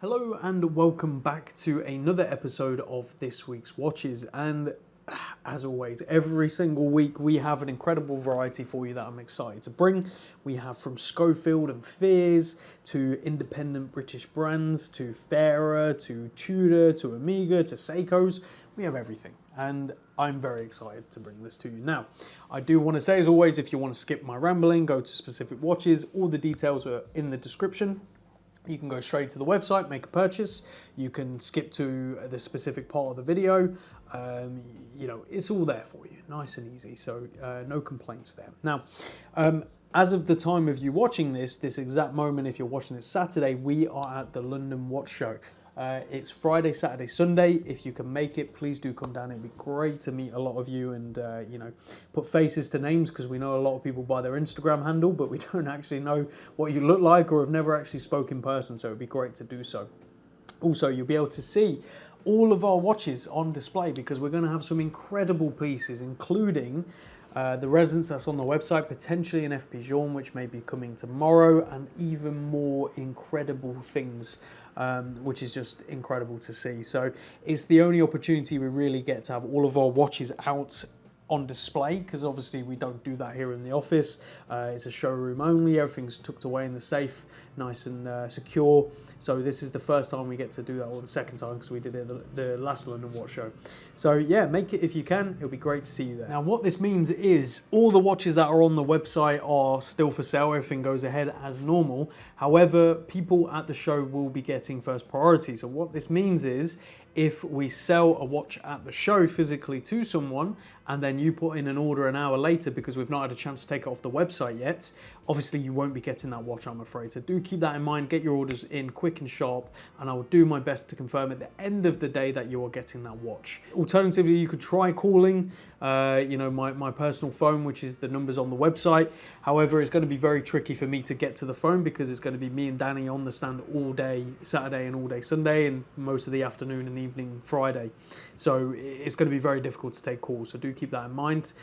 Hello and welcome back to another episode of this week's watches, and as always, every single week we have an incredible variety for you that I'm excited to bring. We have from Schofield and Fears to independent British brands to Fairer to Tudor to Amiga to Seikos. We have everything, and I'm very excited to bring this to you. Now, I do want to say, as always, if you want to skip my rambling, go to specific watches, all the details are in the description. You can go straight to the website, make a purchase. You can skip to the specific part of the video. You know, it's all there for you, nice and easy. So no complaints there. Now, as of the time of you watching this exact moment, if you're watching it Saturday, we are at the London Watch Show. It's Friday, Saturday, Sunday. If you can make it, please do come down. It'd be great to meet a lot of you and, you know, put faces to names, because we know a lot of people by their Instagram handle, but we don't actually know what you look like or have never actually spoken in person, so it'd be great to do so. Also, you'll be able to see all of our watches on display, because we're going to have some incredible pieces, including the Resonance that's on the website, potentially an FP Journe, which may be coming tomorrow, and even more incredible things, which is just incredible to see. So it's the only opportunity we really get to have all of our watches out on display, because obviously we don't do that here in the office. It's a showroom only, everything's tucked away in the safe, nice and secure. So this is the first time we get to do that, or the second time, because we did it the last London Watch Show. So yeah, make it if you can, it'll be great to see you there. Now what this means is all the watches that are on the website are still for sale, everything goes ahead as normal. However, people at the show will be getting first priority. So what this means is, if we sell a watch at the show physically to someone, and then you put in an order an hour later because we've not had a chance to take it off the website yet, obviously you won't be getting that watch, I'm afraid. So do keep that in mind, get your orders in quick and sharp, and I will do my best to confirm at the end of the day that you are getting that watch. Alternatively, you could try calling, you know, my personal phone, which is the numbers on the website. However, it's going to be very tricky for me to get to the phone, because it's going to be me and Danny on the stand all day Saturday and all day Sunday, and most of the afternoon and evening Friday. So it's going to be very difficult to take calls, so do keep that in mind.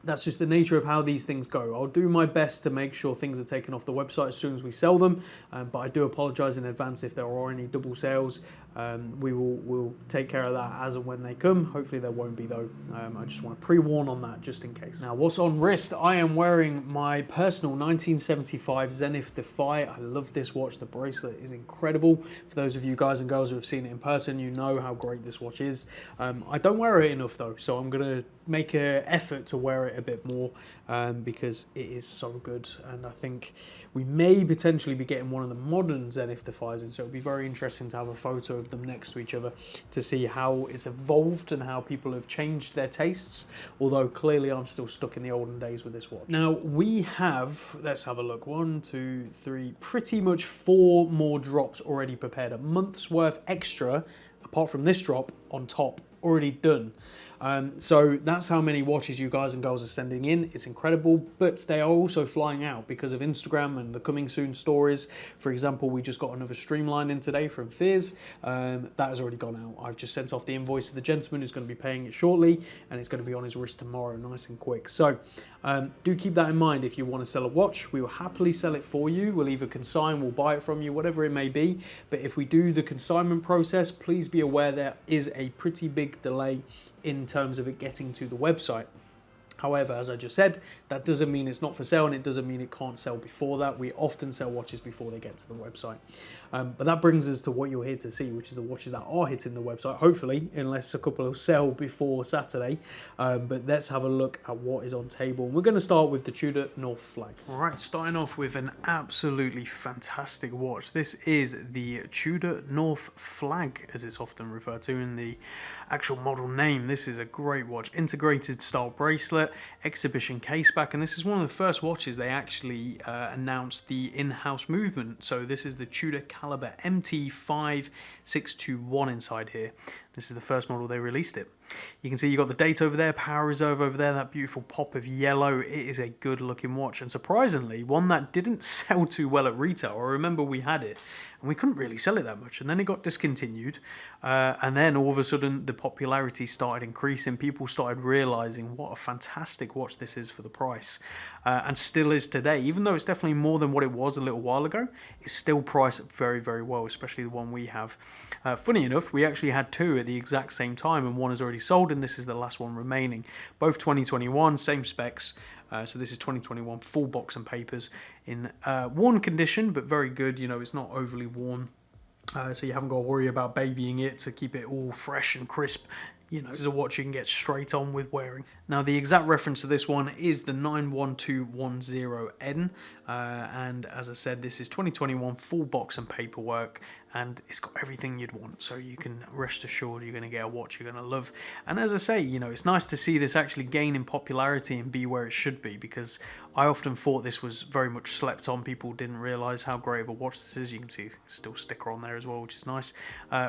That's just the nature of how these things go. I'll do my best to make sure things are taken off the website as soon as we sell them, but I do apologise in advance if there are any double sales. We'll take care of that as and when they come. Hopefully there won't be though. I just want to pre-warn on that just in case. Now, what's on wrist? I am wearing my personal 1975 Zenith Defy. I love this watch. The bracelet is incredible. For those of you guys and girls who have seen it in person, you know how great this watch is. I don't wear it enough though, so I'm going to make an effort to wear it a bit more, because it is so good, and I think we may potentially be getting one of the modern Zenith Defies, and so it'll be very interesting to have a photo of them next to each other to see how it's evolved and how people have changed their tastes, although clearly I'm still stuck in the olden days with this watch. Now we have, let's have a look, 1, 2, 3, pretty much 4 more drops already prepared, a month's worth extra apart from this drop on top already done. So that's how many watches you guys and girls are sending in. It's incredible, but they are also flying out because of Instagram and the coming soon stories. For example, we just got another streamline in today from Fears. That has already gone out. I've just sent off the invoice to the gentleman who's going to be paying it shortly, and it's going to be on his wrist tomorrow, nice and quick. So do keep that in mind. If you want to sell a watch, we will happily sell it for you. We'll either consign, we'll buy it from you, whatever it may be. But if we do the consignment process, please be aware there is a pretty big delay in terms of it getting to the website. However, as I just said, that doesn't mean it's not for sale, and it doesn't mean it can't sell before that. We often sell watches before they get to the website. But that brings us to what you're here to see, which is the watches that are hitting the website, hopefully, unless a couple will sell before Saturday. But let's have a look at what is on table. We're going to start with the Tudor North Flag. All right, starting off with an absolutely fantastic watch. This is the Tudor North Flag, as it's often referred to in the actual model name. This is a great watch. Integrated style bracelet, exhibition case back, and this is one of the first watches they actually announced the in-house movement. So this is the Tudor Caliber MT5621 inside here. This is the first model they released it. You can see you got the date over there, power reserve over there, that beautiful pop of yellow. It is a good looking watch, and surprisingly one that didn't sell too well at retail. I remember we had it and we couldn't really sell it that much, and then it got discontinued, and then all of a sudden the popularity started increasing. People started realizing what a fantastic watch this is for the price, and still is today. Even though it's definitely more than what it was a little while ago, it's still priced very, very well, especially the one we have. Funny enough, we actually had two at the exact same time, and one is already sold, and this is the last one remaining. Both 2021, same specs. So this is 2021, full box and papers in worn condition, but very good. You know, it's not overly worn, so you haven't got to worry about babying it to keep it all fresh and crisp. You know, this is a watch you can get straight on with wearing. Now, the exact reference to this one is the 91210N, and as I said, this is 2021, full box and paperwork, and it's got everything you'd want, so you can rest assured you're going to get a watch you're going to love. And as I say, you know, it's nice to see this actually gain in popularity and be where it should be, because I often thought this was very much slept on. People didn't realise how great of a watch this is. You can see still sticker on there as well, which is nice.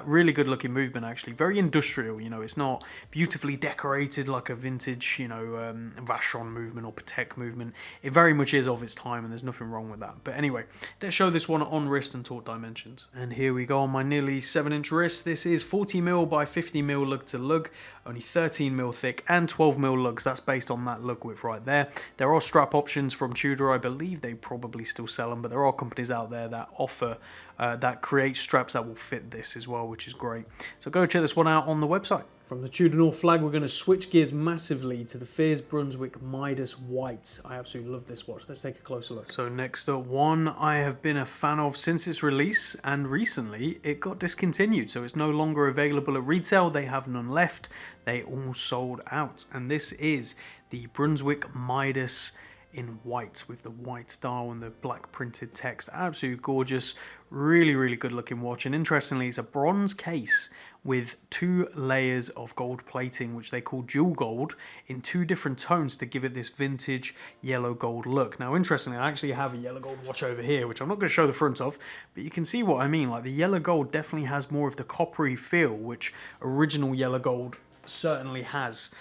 Really good looking movement, actually. Very industrial, you know, it's not beautifully decorated like a vintage, you know, Vacheron movement or Patek movement. It very much is of its time, and there's nothing wrong with that. But anyway, let's show this one on wrist and talk dimensions. And here we go on my nearly 7-inch wrist. This is 40mm by 50mm lug to lug, only 13mm thick and 12mm lugs. That's based on that lug width right there. There are strap options from Tudor. I believe they probably still sell them, but there are companies out there that offer that create straps that will fit this as well, which is great. So go check this one out on the website. From the Tudor North flag, we're going to switch gears massively to the Fierce Brunswick Midas White. I absolutely love this watch. Let's take a closer look. So next up, one I have been a fan of since its release, and recently it got discontinued, so it's no longer available at retail. They have none left. They all sold out, and this is the Brunswick Midas in white with the white dial and the black printed text. Absolutely gorgeous, really, really good looking watch. And interestingly, it's a bronze case with 2 layers of gold plating, which they call dual gold, in 2 different tones to give it this vintage yellow gold look. Now, interestingly, I actually have a yellow gold watch over here, which I'm not going to show the front of, but you can see what I mean. Like, the yellow gold definitely has more of the coppery feel, which original yellow gold certainly has.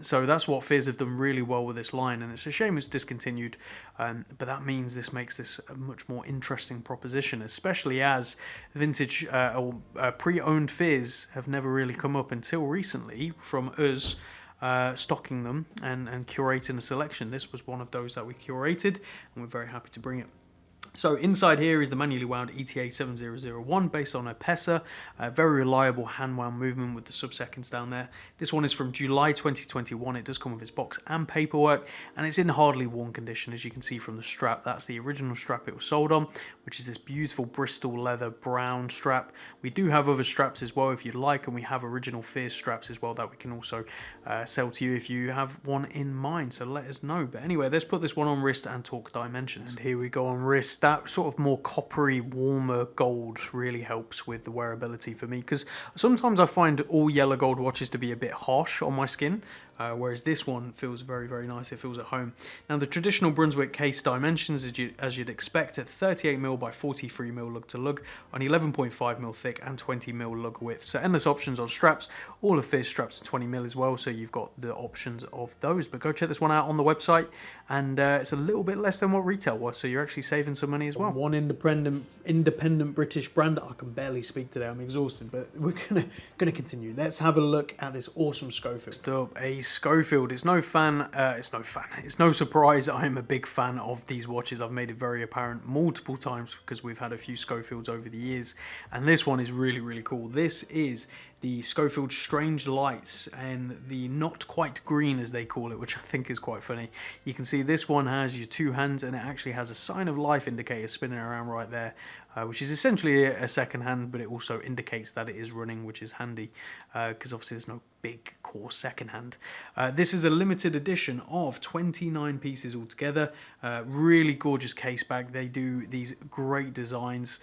So that's what Fierce have done really well with this line, and it's a shame it's discontinued, but that means this makes this a much more interesting proposition, especially as vintage or pre-owned Fierce have never really come up until recently from us stocking them and curating a selection. This was one of those that we curated, and we're very happy to bring it. So inside here is the manually wound ETA 7001 based on a PESA, very reliable hand wound movement with the sub-seconds down there. This one is from July 2021. It does come with its box and paperwork, and it's in hardly worn condition, as you can see from the strap. That's the original strap it was sold on, which is this beautiful Bristol leather brown strap. We do have other straps as well if you'd like, and we have original Fierce straps as well that we can also sell to you if you have one in mind, so let us know. But anyway, let's put this one on wrist and talk dimensions. And here we go on wrist. That sort of more coppery, warmer gold really helps with the wearability for me, because sometimes I find all yellow gold watches to be a bit harsh on my skin, whereas this one feels very, very nice. It feels at home. Now, the traditional Brunswick case dimensions, as you'd expect, at 38mm by 43mm lug to lug, on 11.5mm thick and 20mm lug width. So endless options on straps. All of Fierce straps are 20mm as well, so you've got the options of those. But go check this one out on the website, and it's a little bit less than what retail was, so you're actually saving some money as well. One independent British brand. I can barely speak today. I'm exhausted, but we're gonna continue. Let's have a look at this awesome Schofield. Stop, a Schofield. It's no surprise I'm a big fan of these watches. I've made it very apparent multiple times because we've had a few Schofields over the years, and this one is really, really cool. This is the Schofield Strange Lights, and the not quite green, as they call it, which I think is quite funny. You can see this one has your 2 hands, and it actually has a sign of life indicator spinning around right there, which is essentially a second hand, but it also indicates that it is running, which is handy, because obviously there's no big core second hand. This is a limited edition of 29 pieces altogether. Really gorgeous case back. They do these great designs.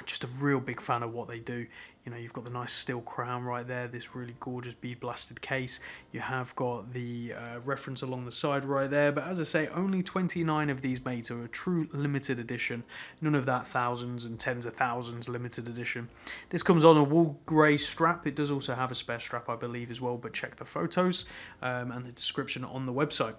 Just a real big fan of what they do. You know, you've got the nice steel crown right there, this really gorgeous bead blasted case. You have got the reference along the side right there. But as I say, only 29 of these made, so a true limited edition. None of that thousands and tens of thousands limited edition. This comes on a wool grey strap. It does also have a spare strap, I believe, as well, but check the photos and the description on the website.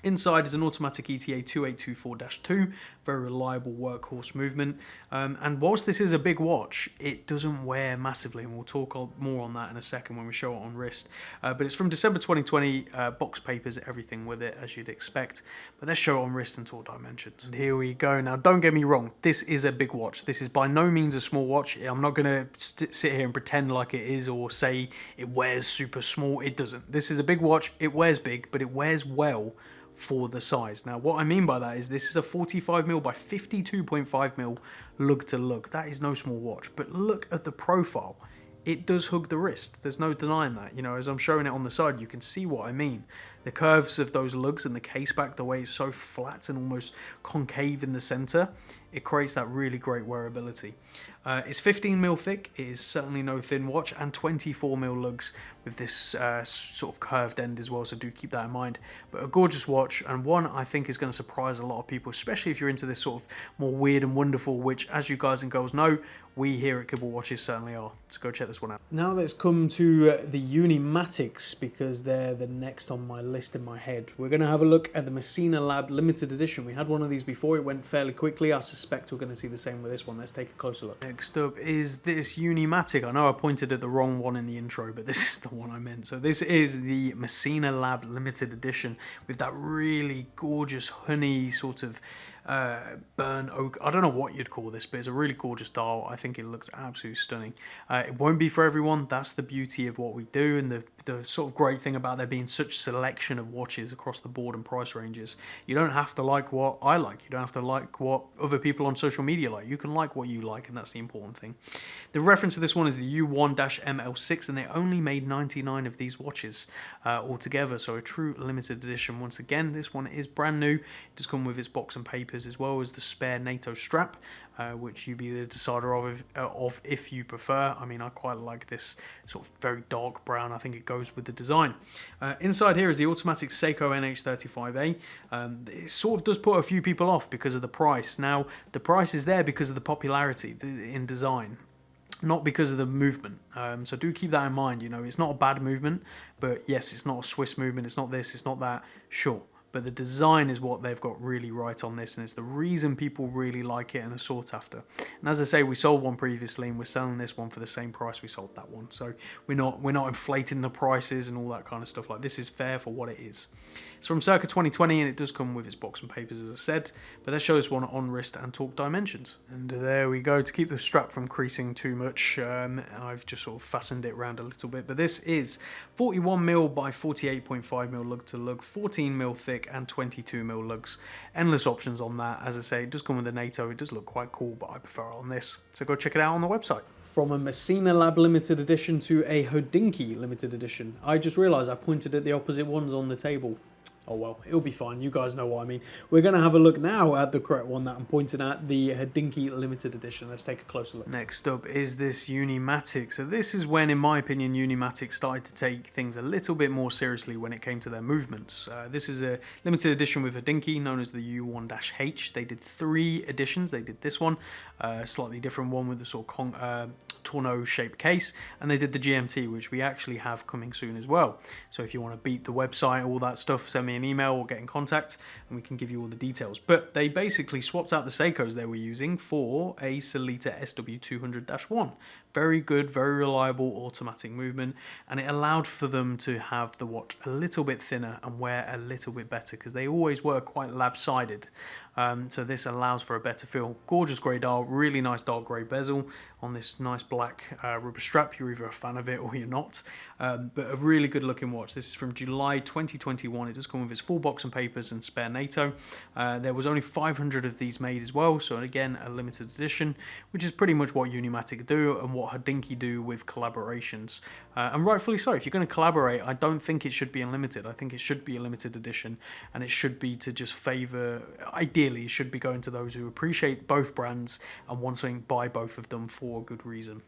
Inside is an automatic ETA 2824-2, very reliable workhorse movement. And whilst this is a big watch, it doesn't wear massively, and we'll talk more on that in a second when we show it on wrist. But it's from December 2020, box papers, everything with it, as you'd expect. But let's show it on wrist and talk dimensions. And here we go. Now, don't get me wrong, this is a big watch. This is by no means a small watch. I'm not going to sit here and pretend like it is or say it wears super small. It doesn't. This is a big watch. It wears big, but it wears well for the size. Now, what I mean by that is this is a 45mm by 52.5mm lug to lug. That is no small watch, but look at the profile. It does hug the wrist. There's no denying that. You know, as I'm showing it on the side, you can see what I mean. The curves of those lugs and the case back, the way it's so flat and almost concave in the center, it creates that really great wearability. It's 15mm thick. It is certainly no thin watch, and 24mm lugs with this sort of curved end as well, so do keep that in mind. But a gorgeous watch, and one I think is going to surprise a lot of people, especially if you're into this sort of more weird and wonderful, which, as you guys and girls know, we here at Kibble Watches certainly are. So go check this one out. Now let's come to the Unimatics, because they're the next on my list in my head. We're going to have a look at the Messina Lab limited edition. We had one of these before. It went fairly quickly. I suspect we're going to see the same with this one. Let's take a closer look. Next up is this Unimatic. I know I pointed at the wrong one in the intro, but this is the one I meant. So this is the Messina Lab limited edition with that really gorgeous honey sort of burnt oak. I don't know what you'd call this, but it's a really gorgeous dial. I think it looks absolutely stunning. It won't be for everyone. That's the beauty of what we do, and the sort of great thing about there being such selection of watches across the board and price ranges. You don't have to like what I like. You don't have to like what other people on social media like. You can like what you like, and that's the important thing. The reference to this one is the U1-ML6, and they only made 99 of these watches altogether, so a true limited edition. Once again, this one is brand new. It does come with its box and papers, as well as the spare NATO strap, which you be the decider of if you prefer. I mean, I quite like this sort of very dark brown. I think it goes with the design. Inside here is the automatic Seiko NH35A. It sort of does put a few people off because of the price. Now, the price is there because of the popularity in design, not because of the movement. So do keep that in mind. You know, it's not a bad movement, but yes, it's not a Swiss movement. It's not this, it's not that. Sure. But the design is what they've got really right on this, and it's the reason people really like it and are sought after. And as I say, we sold one previously, and we're selling this one for the same price we sold that one. So we're not inflating the prices and all that kind of stuff. Like, this is fair for what it is. It's from circa 2020, and it does come with its box and papers, as I said. But let's show this one on wrist and talk dimensions. And there we go. To keep the strap from creasing too much, I've just sort of fastened it around a little bit. But this is 41mm by 48.5mm lug to lug, 14mm thick, and 22mm lugs. Endless options on that. As I say, it does come with the NATO. It does look quite cool, but I prefer it on this. So go check it out on the website. From a Messina Lab limited edition to a Hodinkee limited edition. I just realised I pointed at the opposite ones on the table. Oh well, it'll be fine. You guys know what I mean. We're going to have a look now at the correct one that I'm pointing at, the Hodinkee limited edition. Let's take a closer look. Next up is this Unimatic. So this is when, in my opinion, Unimatic started to take things a little bit more seriously when it came to their movements. This is a limited edition with Hodinkee, known as the U1-H. They did 3 editions. They did this one, a slightly different one with the sort of Tourneau-shaped case, and they did the GMT, which we actually have coming soon as well. So if you want to beat the website, all that stuff, send me an email or get in contact and we can give you all the details. But they basically swapped out the Seikos they were using for a Sellita SW200-1. Very good, very reliable automatic movement, and it allowed for them to have the watch a little bit thinner and wear a little bit better, because they always were quite lab-sided. So this allows for a better feel. Gorgeous grey dial, really nice dark grey bezel on this nice black rubber strap. You're either a fan of it or you're not. But a really good looking watch. This is from July 2021. It does come with its full box and papers and spare NATO. There was only 500 of these made as well, so again a limited edition, which is pretty much what Unimatic do and what Hodinkee do with collaborations. And rightfully so. If you're going to collaborate, I don't think it should be unlimited. I think it should be a limited edition, and it should be to just favour, ideally it should be going to those who appreciate both brands and want something by both of them for a good reason.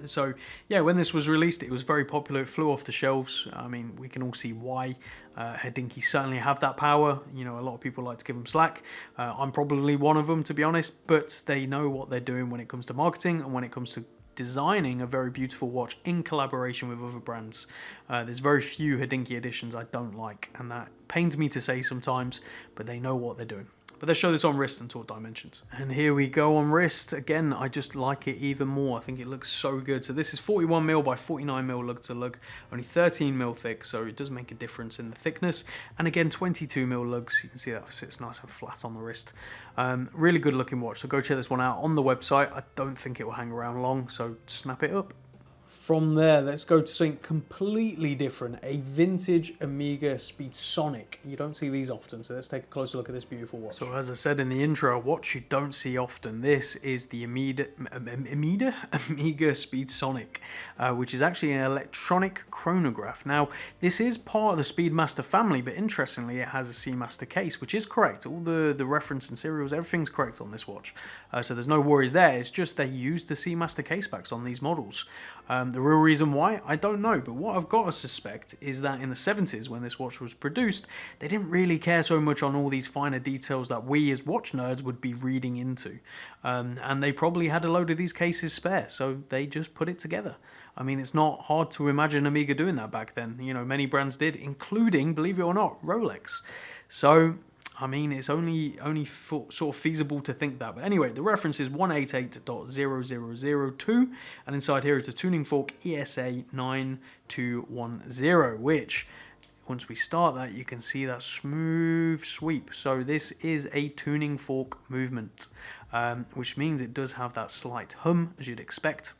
So yeah, when this was released, it was very popular. It flew off the shelves. I mean, we can all see why. Hodinkee certainly have that power. You know, a lot of people like to give them slack. I'm probably one of them, to be honest, but they know what they're doing when it comes to marketing and when it comes to designing a very beautiful watch in collaboration with other brands. There's very few Hodinkee editions I don't like, and that pains me to say sometimes, but they know what they're doing. But let's show this on wrist and talk dimensions. And here we go on wrist. Again, I just like it even more. I think it looks so good. So this is 41mm by 49mm lug to lug, only 13mm thick, so it does make a difference in the thickness. And again, 22mm lugs. You can see that sits nice and flat on the wrist. Really good looking watch, so go check this one out on the website. I don't think it will hang around long, so snap it up. From there, let's go to something completely different, a vintage Amiga Speedsonic. You don't see these often, so let's take a closer look at this beautiful watch. So as I said in the intro, a watch you don't see often. This is the Amiga Speedsonic, which is actually an electronic chronograph. Now, this is part of the Speedmaster family, but interestingly, it has a Seamaster case, which is correct. All the reference and serials, everything's correct on this watch. So there's no worries there. It's just they used the Seamaster case backs on these models. The real reason why, I don't know, but what I've got to suspect is that in the 70s, when this watch was produced, they didn't really care so much on all these finer details that we as watch nerds would be reading into. And they probably had a load of these cases spare, so they just put it together. I mean, it's not hard to imagine Amiga doing that back then. You know, many brands did, including, believe it or not, Rolex. So I mean, it's only sort of feasible to think that. But anyway, the reference is 188.0002, and inside here is a tuning fork ESA 9210, which, once we start that, you can see that smooth sweep. So this is a tuning fork movement, which means it does have that slight hum, as you'd expect.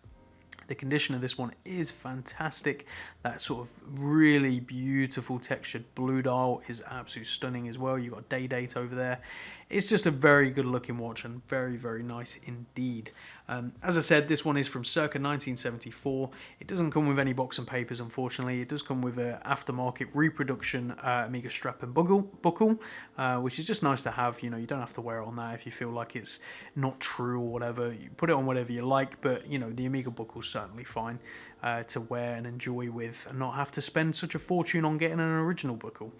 The condition of this one is fantastic. That sort of really beautiful textured blue dial is absolutely stunning as well. You've got day date over there. It's just a very good looking watch and very, very nice indeed. As I said, this one is from circa 1974. It doesn't come with any box and papers, unfortunately. It does come with an aftermarket reproduction Amiga strap and buckle, which is just nice to have. You know, you don't have to wear it on that if you feel like it's not true or whatever. You put it on whatever you like, but you know, the Amiga buckle's certainly fine to wear and enjoy with, and not have to spend such a fortune on getting an original buckle.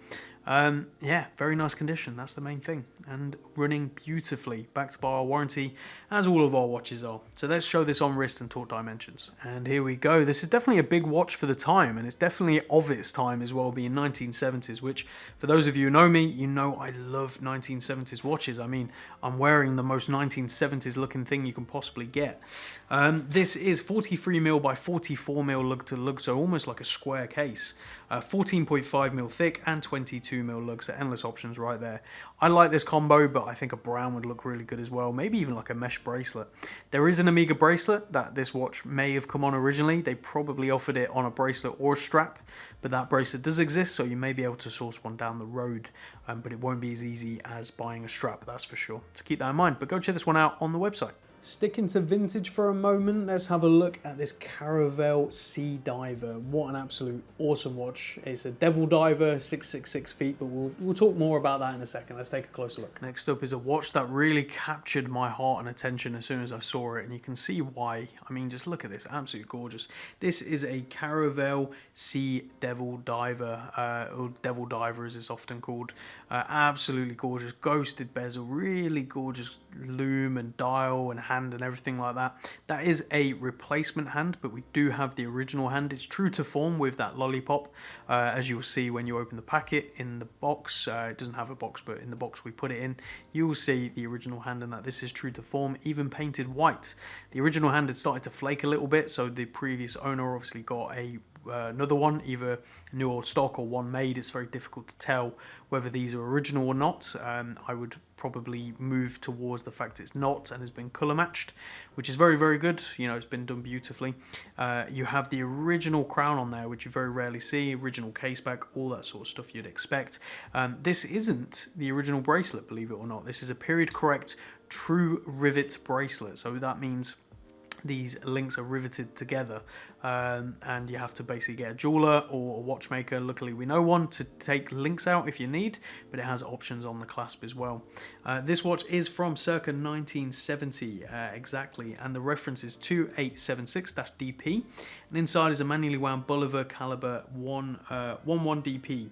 Yeah, very nice condition, that's the main thing, and running beautifully, backed by our warranty, as all of our watches are. So let's show this on wrist and talk dimensions. And here we go. This is definitely a big watch for the time, and it's definitely of its time as well, being 1970s, which, for those of you who know me, you know I love 1970s watches. I mean, I'm wearing the most 1970s looking thing you can possibly get. This is 43mm by 44mm lug to lug, so almost like a square case. 14.5mm thick and 22mm lugs, so endless options right there. I like this combo, but I think a brown would look really good as well, maybe even like a mesh bracelet. There is an Amiga bracelet that this watch may have come on originally. They probably offered it on a bracelet or a strap, but that bracelet does exist, so you may be able to source one down the road, but it won't be as easy as buying a strap, that's for sure. So keep that in mind, but go check this one out on the website. Sticking to vintage for a moment, let's have a look at this Caravelle Sea Diver. What an absolute awesome watch. It's a Devil Diver, 666 feet, but we'll talk more about that in a second. Let's take a closer look. Next up is a watch that really captured my heart and attention as soon as I saw it, and you can see why. I mean, just look at this, absolutely gorgeous. This is a Caravelle Sea Devil Diver, or Devil Diver as it's often called. Absolutely gorgeous, ghosted bezel, really gorgeous loom and dial and hand and everything like that. That is a replacement hand, but we do have the original hand. It's true to form with that lollipop, as you'll see when you open the packet in the box. It doesn't have a box, but in the box we put it in, you will see the original hand and that this is true to form, even painted white. The original hand had started to flake a little bit, so the previous owner obviously got another one, either new or stock or one made. It's very difficult to tell whether these are original or not. I would probably move towards the fact it's not and has been colour matched, which is very, very good. You know, it's been done beautifully. You have the original crown on there, which you very rarely see, original case back, all that sort of stuff you'd expect. This isn't the original bracelet, believe it or not. This is a period correct true rivet bracelet, so that means these links are riveted together, and you have to basically get a jeweler or a watchmaker. Luckily we know one to take links out if you need, but it has options on the clasp as well. This watch is from circa 1970 exactly, and the reference is 2876-DP, and inside is a manually wound Bolivar caliber 11 DP.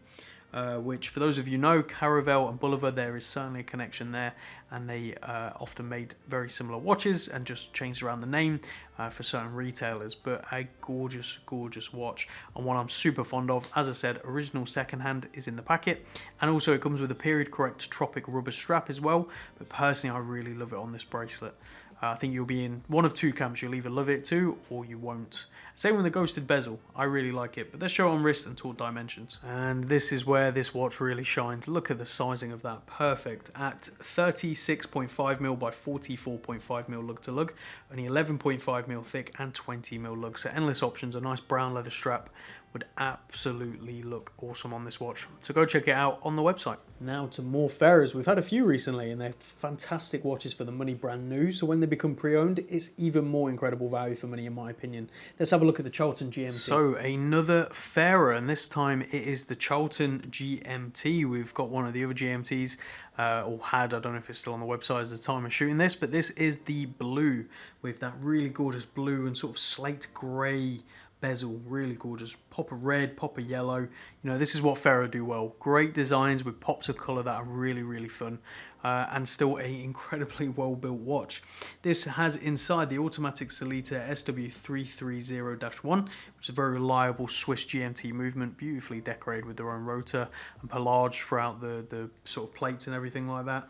Which, for those of you know, Caravelle and Bolivar, there is certainly a connection there, and they often made very similar watches and just changed around the name for certain retailers. But a gorgeous, gorgeous watch, and one I'm super fond of. As I said, original secondhand is in the packet, and also it comes with a period correct Tropic rubber strap as well. But personally, I really love it on this bracelet. I think you'll be in one of two camps. You'll either love it too, or you won't. Same with the ghosted bezel. I really like it, but they're shown on wrist and taut dimensions. And this is where this watch really shines. Look at the sizing of that. Perfect. At 36.5mm by 44.5mm lug to lug, only 11.5mm thick and 20mm lug. So endless options. A nice brown leather strap would absolutely look awesome on this watch. So go check it out on the website. Now to more Ferrers. We've had a few recently, and they're fantastic watches for the money, brand new. So when they become pre-owned, it's even more incredible value for money in my opinion. Let's have a look at the Charlton Gmt. So another Ferrer, and this time it is the Charlton Gmt. We've got one of the other GMTs, or had, I don't know if it's still on the website at the time of shooting this, but this is the blue with that really gorgeous blue and sort of slate grey bezel, really gorgeous. Pop of red, pop of yellow. You know, this is what Ferrer do well. Great designs with pops of colour that are really, really fun. And still a incredibly well built watch. This has inside the automatic Sellita SW330-1, which is a very reliable Swiss GMT movement, beautifully decorated with their own rotor and pelage throughout the sort of plates and everything like that.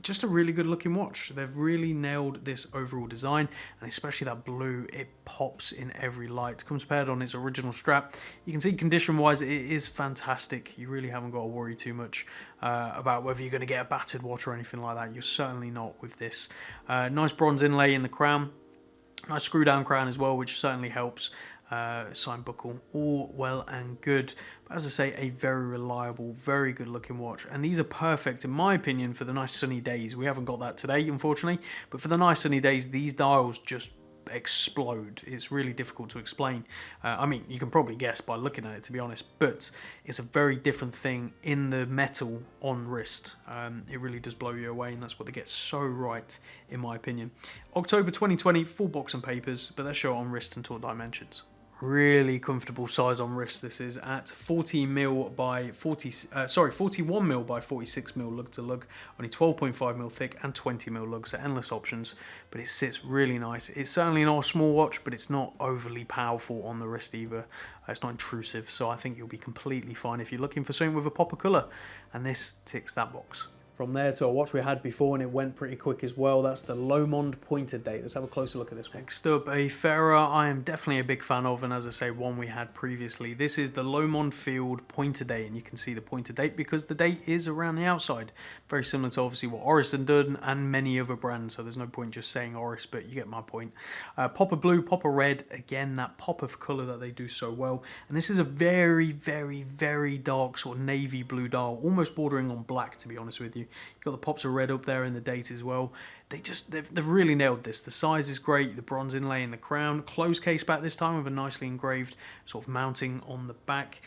Just a really good looking watch. They've really nailed this overall design, and especially that blue, it pops in every light. Comes paired on its original strap. You can see condition wise it is fantastic. You really haven't got to worry too much about whether you're going to get a battered watch or anything like that. You're certainly not with this. Nice bronze inlay in the crown, nice screw down crown as well, which certainly helps. Sign buckle, all well and good. But as I say, a very reliable, very good looking watch, and these are perfect in my opinion for the nice sunny days. We haven't got that today unfortunately, but for the nice sunny days these dials just explode. It's really difficult to explain. I mean, you can probably guess by looking at it, to be honest, but it's a very different thing in the metal on wrist. It really does blow you away, and that's what they get so right in my opinion. October 2020, full box and papers, but they're shown on wrist and taut dimensions. Really comfortable size on wrist. This is at 41mm by 46mm lug to lug, only 12.5mm thick and 20mm lug, so endless options, but it sits really nice. It's certainly not a small watch, but it's not overly powerful on the wrist either. It's not intrusive, so I think you'll be completely fine if you're looking for something with a pop of colour, and this ticks that box. From there to a watch we had before, and it went pretty quick as well. That's the Lomond Pointed Date. Let's have a closer look at this one. Next up, a Ferrer I am definitely a big fan of, and as I say, one we had previously. This is the Lomond Field Pointed Date, and you can see the pointed date because the date is around the outside. Very similar to obviously what Oris had done and many other brands, so there's no point just saying Oris, but you get my point. Pop of blue, pop of red, again that pop of colour that they do so well. And this is a very, very, very dark sort of navy blue dial, almost bordering on black, to be honest with you. You've got the pops of red up there in the date as well. They've really nailed this. The size is great, the bronze inlay in the crown, closed case back this time with a nicely engraved sort of mounting on the back.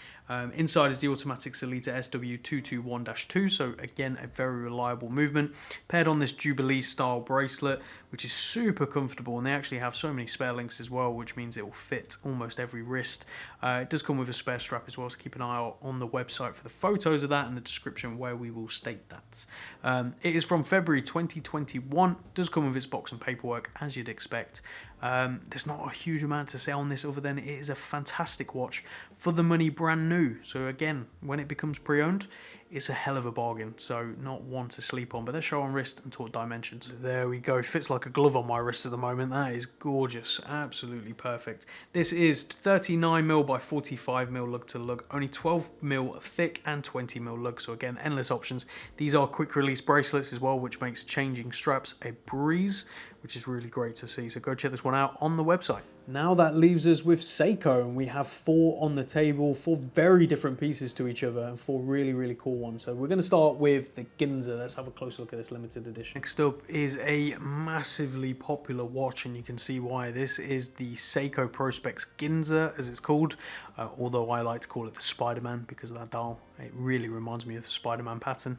Inside is the automatic Sellita SW221-2, so again a very reliable movement, paired on this Jubilee style bracelet, which is super comfortable, and they actually have so many spare links as well, which means it will fit almost every wrist. It does come with a spare strap as well, so keep an eye out on the website for the photos of that and the description where we will state that. It is from February 2021, does come with its box and paperwork as you'd expect. There's not a huge amount to say on this other than it is a fantastic watch for the money, brand new. So again, when it becomes pre-owned, it's a hell of a bargain, so not one to sleep on, but they're shown on wrist and taut dimensions. There we go, fits like a glove on my wrist at the moment. That is gorgeous, absolutely perfect. This is 39mm by 45mm lug to lug, only 12mm thick and 20mm lug, so again, endless options. These are quick release bracelets as well, which makes changing straps a breeze, which is really great to see. So go check this one out on the website. Now that leaves us with Seiko, and we have 4 on the table, 4 very different pieces to each other, and 4 really, really cool ones. So we're going to start with the Ginza. Let's have a closer look at this limited edition. Next up is a massively popular watch, and you can see why. This is the Seiko Prospex Ginza, as it's called, although I like to call it the Spider-Man because of that dial. It really reminds me of the Spider-Man pattern.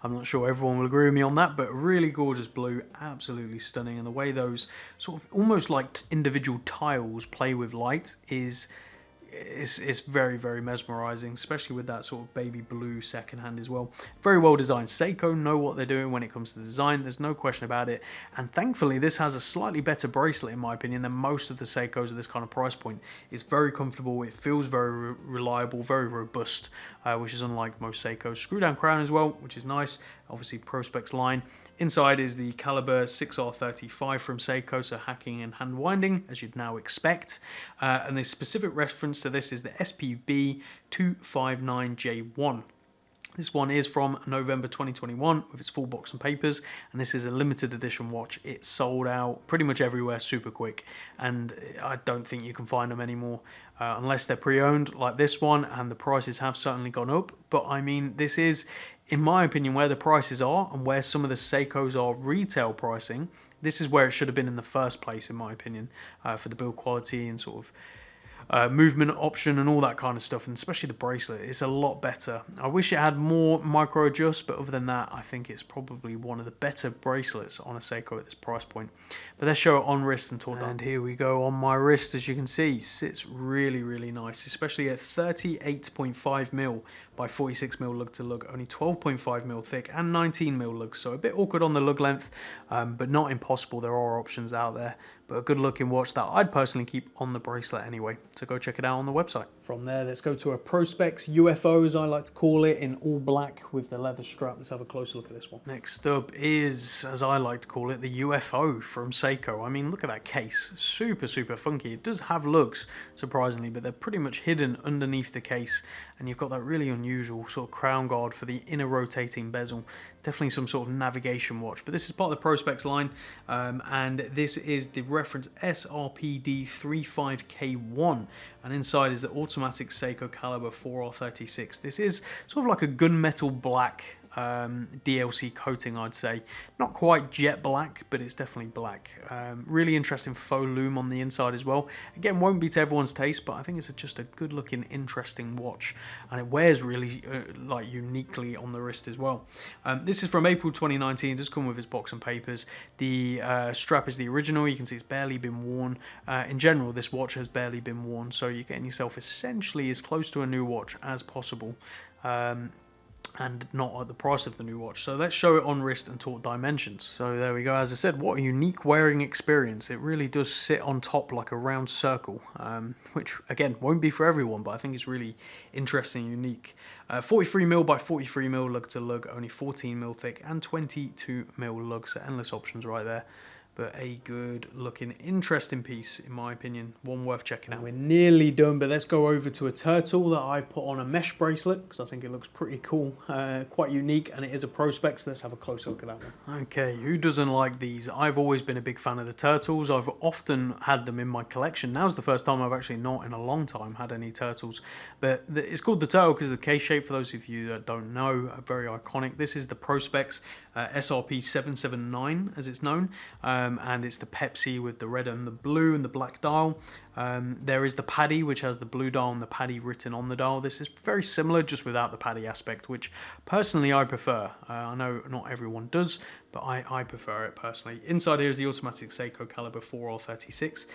I'm not sure everyone will agree with me on that, but really gorgeous blue, absolutely stunning, and the way those sort of almost like individual tiles play with light is very, very mesmerizing, especially with that sort of baby blue second hand as well. Very well designed. Seiko know what they're doing when it comes to design, there's no question about it, and thankfully this has a slightly better bracelet in my opinion than most of the Seikos at this kind of price point. It's very comfortable, it feels very reliable, very robust, which is unlike most Seikos. Screw down crown as well, which is nice. Obviously Prospex line. Inside is the caliber 6R35 from Seiko, so hacking and hand winding, as you'd now expect. And the specific reference to this is the SPB 259J1. This one is from November 2021 with its full box and papers, and this is a limited edition watch. It's sold out pretty much everywhere super quick, and I don't think you can find them anymore unless they're pre-owned like this one, and the prices have certainly gone up. But I mean, this is, in my opinion, where the prices are and where some of the Seikos are retail pricing. This is where it should have been in the first place, in my opinion, for the build quality and sort of movement option and all that kind of stuff, and especially the bracelet. It's a lot better. I wish it had more micro adjust, but other than that, I think it's probably one of the better bracelets on a Seiko at this price point. But let's show it on wrist and talk. And here we go on my wrist. As you can see, sits really, really nice, especially at 38.5mm by 46mm lug to lug, only 12.5mm thick and 19mm lug, so a bit awkward on the lug length, but not impossible. There are options out there, but a good looking watch that I'd personally keep on the bracelet anyway, so go check it out on the website. From there, let's go to a Prospex UFO, as I like to call it, in all black with the leather strap. Let's have a closer look at this one. Next up is, as I like to call it, the UFO from Seiko. I mean, look at that case, super, super funky. It does have lugs, surprisingly, but they're pretty much hidden underneath the case, and you've got that really unusual sort of crown guard for the inner rotating bezel. Definitely some sort of navigation watch, but this is part of the Prospex line, and this is the reference SRPD35K1, and inside is the automatic Seiko caliber 4R36. This is sort of like a gunmetal black DLC coating, I'd say. Not quite jet black, but it's definitely black. Really interesting faux lume on the inside as well. Again, won't be to everyone's taste, but I think it's just a good looking, interesting watch, and it wears really like uniquely on the wrist as well. This is from April 2019. It does come with its box and papers. The strap is the original. You can see it's barely been worn. In general, this watch has barely been worn, so you're getting yourself essentially as close to a new watch as possible. And not at the price of the new watch. So let's show it on wrist and talk dimensions. So there we go. As I said, what a unique wearing experience. It really does sit on top like a round circle, which again won't be for everyone, but I think it's really interesting and unique. 43mm by 43mm lug to lug, only 14mm thick and 22mm lug, so endless options right there. But a good looking, interesting piece, in my opinion. One worth checking out. We're nearly done, but let's go over to a turtle that I've put on a mesh bracelet because I think it looks pretty cool, quite unique, and it is a Prospex. Let's have a closer look at that one. Okay, who doesn't like these? I've always been a big fan of the turtles. I've often had them in my collection. Now's the first time I've actually not in a long time had any turtles. But it's called the turtle because of the case shape, for those of you that don't know, very iconic. This is the Prospex SRP 779 as it's known, and it's the Pepsi with the red and the blue and the black dial. There is the paddy, which has the blue dial and the paddy written on the dial. This is very similar, just without the paddy aspect, which personally I prefer. I know not everyone does, but I prefer it personally. Inside here is the automatic Seiko caliber 4R36.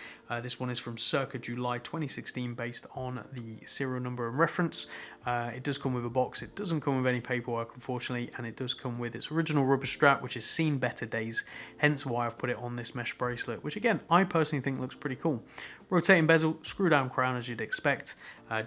This one is from circa July 2016, based on the serial number and reference. It does come with a box. It doesn't come with any paperwork, unfortunately, and it does come with its original rubber strap, which has seen better days, hence why I've put it on this mesh bracelet, which again, I personally think looks pretty cool. Rotating bezel, screw down crown as you'd expect,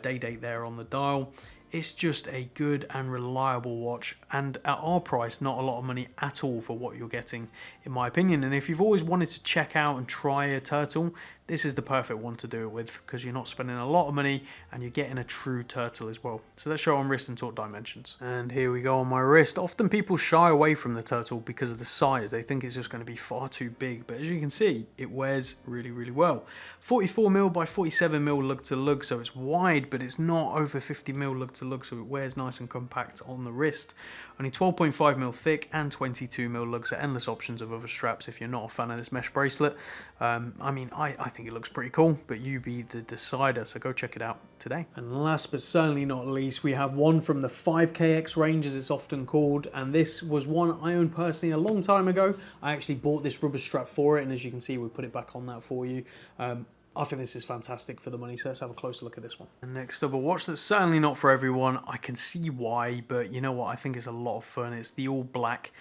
day date there on the dial. It's just a good and reliable watch, and at our price, not a lot of money at all for what you're getting, in my opinion. And if you've always wanted to check out and try a turtle, this is the perfect one to do it with because you're not spending a lot of money and you're getting a true turtle as well. So let's show on wrist and talk dimensions. And here we go on my wrist. Often people shy away from the turtle because of the size. They think it's just going to be far too big, but as you can see, it wears really, really well. 44mm by 47mm lug to lug, so it's wide, but it's not over 50mm lug to lug, so it wears nice and compact on the wrist. Only 12.5mm thick and 22mm lug, so endless options of other straps if you're not a fan of this mesh bracelet. I mean, I think it looks pretty cool, but you be the decider, so go check it out today. And last but certainly not least, we have one from the 5KX range, as it's often called, and this was one I owned personally a long time ago. I actually bought this rubber strap for it, and as you can see, we put it back on that for you. I think this is fantastic for the money, so let's have a closer look at this one. And next up, a watch that's certainly not for everyone. I can see why, but you know what? I think it's a lot of fun. It's the all black.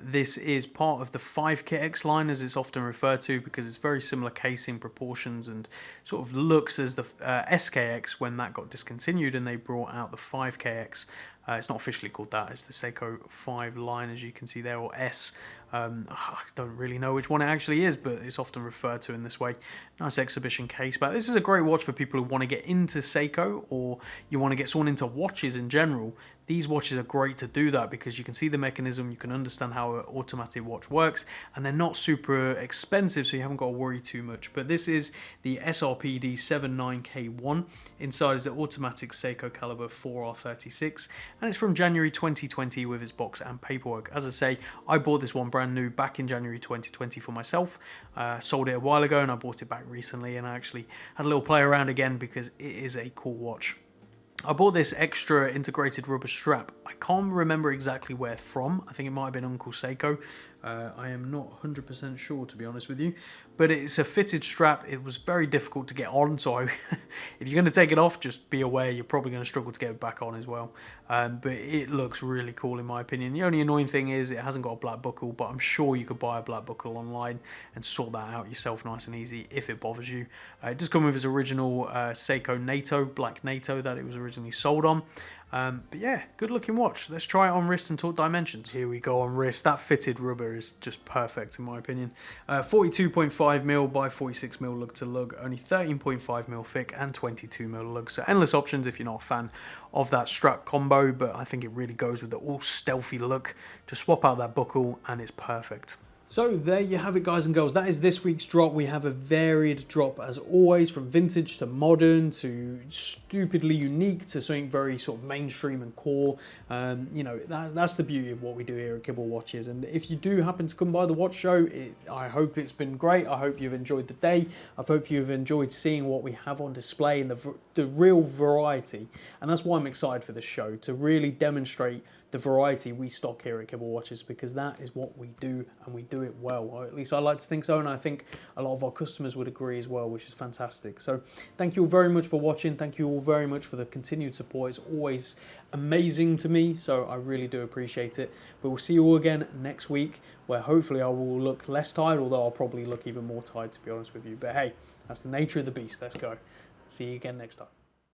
This is part of the 5KX line, as it's often referred to, because it's very similar casing proportions and sort of looks as the SKX when that got discontinued and they brought out the 5KX. It's not officially called that, it's the Seiko 5 line, as you can see there, or S. I don't really know which one it actually is, but it's often referred to in this way. Nice exhibition case back. This is a great watch for people who want to get into Seiko, or you want to get someone into watches in general. These watches are great to do that because you can see the mechanism, you can understand how an automatic watch works, and they're not super expensive, so you haven't got to worry too much. But this is the SRPD 79K1. Inside is the automatic Seiko caliber 4R36, and it's from January 2020 with its box and paperwork. As I say, I bought this one brand new back in January 2020 for myself. Sold it a while ago and I bought it back recently, and I actually had a little play around again because it is a cool watch. I bought this extra integrated rubber strap. I can't remember exactly where from. I think it might have been Uncle Seiko. I am not 100% sure, to be honest with you, but it's a fitted strap. It was very difficult to get on, so if you're going to take it off, just be aware you're probably going to struggle to get it back on as well. But it looks really cool in my opinion. The only annoying thing is it hasn't got a black buckle, but I'm sure you could buy a black buckle online and sort that out yourself nice and easy if it bothers you. It does come with its original Seiko NATO, black NATO, that it was originally sold on. But yeah, good looking watch. Let's try it on wrist and talk dimensions. Here we go on wrist. That fitted rubber is just perfect in my opinion. 42.5mm by 46mm lug to lug, only 13.5mm thick and 22mm lug. So endless options if you're not a fan of that strap combo, but I think it really goes with the all stealthy look. Just swap out that buckle and it's perfect. So there you have it, guys and girls. That is this week's drop. We have a varied drop as always, from vintage to modern to stupidly unique to something very sort of mainstream and core. You know, that's the beauty of what we do here at Kibble Watches. And if you do happen to come by the watch show, I hope it's been great. I hope you've enjoyed the day. I hope you've enjoyed seeing what we have on display and the real variety. And that's why I'm excited for this show, to really demonstrate the variety we stock here at Kibble Watches, because that is what we do and we do it well, or at least I like to think so, and I think a lot of our customers would agree as well, which is fantastic. So thank you all very much for watching. Thank you all very much for the continued support. It's always amazing to me, so I really do appreciate it. But we'll see you all again next week, where hopefully I will look less tired, although I'll probably look even more tired, to be honest with you. But hey, that's the nature of the beast. Let's go. See you again next time.